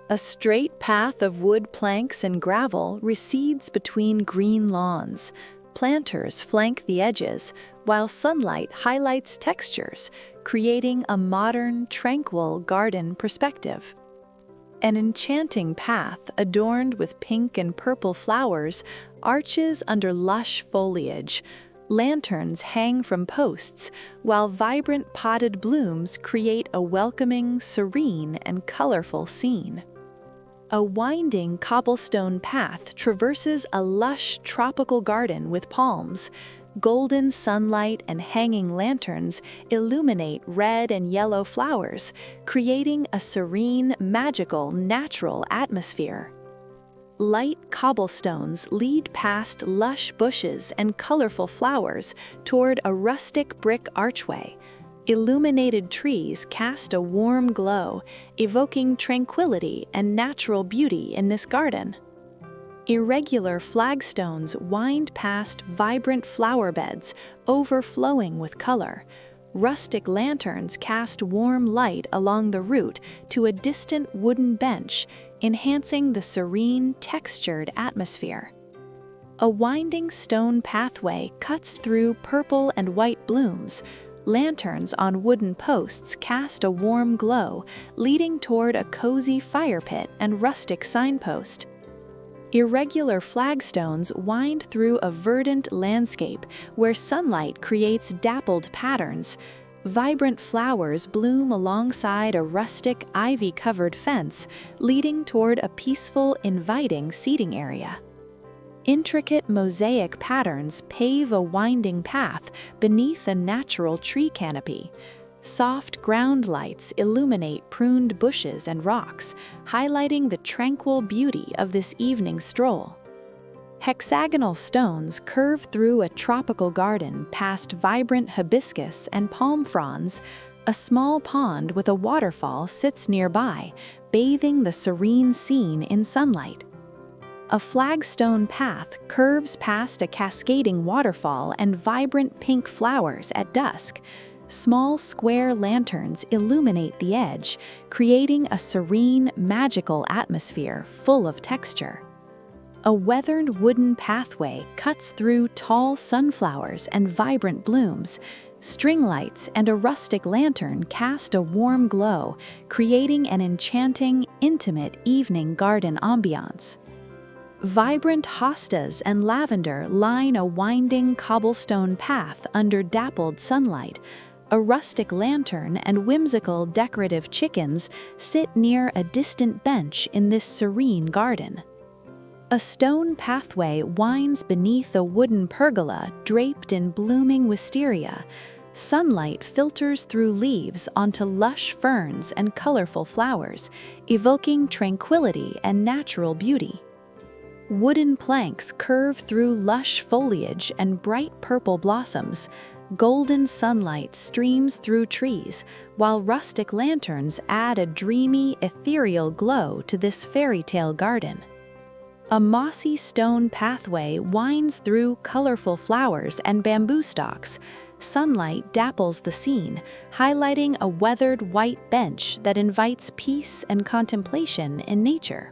A straight path of wood planks and gravel recedes between green lawns. Planters flank the edges, while sunlight highlights textures, creating a modern, tranquil garden perspective. An enchanting path adorned with pink and purple flowers arches under lush foliage. Lanterns hang from posts, while vibrant potted blooms create a welcoming, serene, and colorful scene. A winding cobblestone path traverses a lush tropical garden with palms. Golden sunlight and hanging lanterns illuminate red and yellow flowers, creating a serene, magical, natural atmosphere. Light cobblestones lead past lush bushes and colorful flowers toward a rustic brick archway. Illuminated trees cast a warm glow, evoking tranquility and natural beauty in this garden. Irregular flagstones wind past vibrant flower beds, overflowing with color. Rustic lanterns cast warm light along the route to a distant wooden bench, enhancing the serene, textured atmosphere. A winding stone pathway cuts through purple and white blooms. Lanterns on wooden posts cast a warm glow, leading toward a cozy fire pit and rustic signpost. Irregular flagstones wind through a verdant landscape where sunlight creates dappled patterns. Vibrant flowers bloom alongside a rustic, ivy-covered fence, leading toward a peaceful, inviting seating area. Intricate mosaic patterns pave a winding path beneath a natural tree canopy. Soft ground lights illuminate pruned bushes and rocks, highlighting the tranquil beauty of this evening stroll. Hexagonal stones curve through a tropical garden past vibrant hibiscus and palm fronds. A small pond with a waterfall sits nearby, bathing the serene scene in sunlight. A flagstone path curves past a cascading waterfall and vibrant pink flowers at dusk. Small square lanterns illuminate the edge, creating a serene, magical atmosphere full of texture. A weathered wooden pathway cuts through tall sunflowers and vibrant blooms. String lights and a rustic lantern cast a warm glow, creating an enchanting, intimate evening garden ambiance. Vibrant hostas and lavender line a winding cobblestone path under dappled sunlight. A rustic lantern and whimsical decorative chickens sit near a distant bench in this serene garden. A stone pathway winds beneath a wooden pergola draped in blooming wisteria. Sunlight filters through leaves onto lush ferns and colorful flowers, evoking tranquility and natural beauty. Wooden planks curve through lush foliage and bright purple blossoms. Golden sunlight streams through trees, while rustic lanterns add a dreamy, ethereal glow to this fairy tale garden. A mossy stone pathway winds through colorful flowers and bamboo stalks. Sunlight dapples the scene, highlighting a weathered white bench that invites peace and contemplation in nature.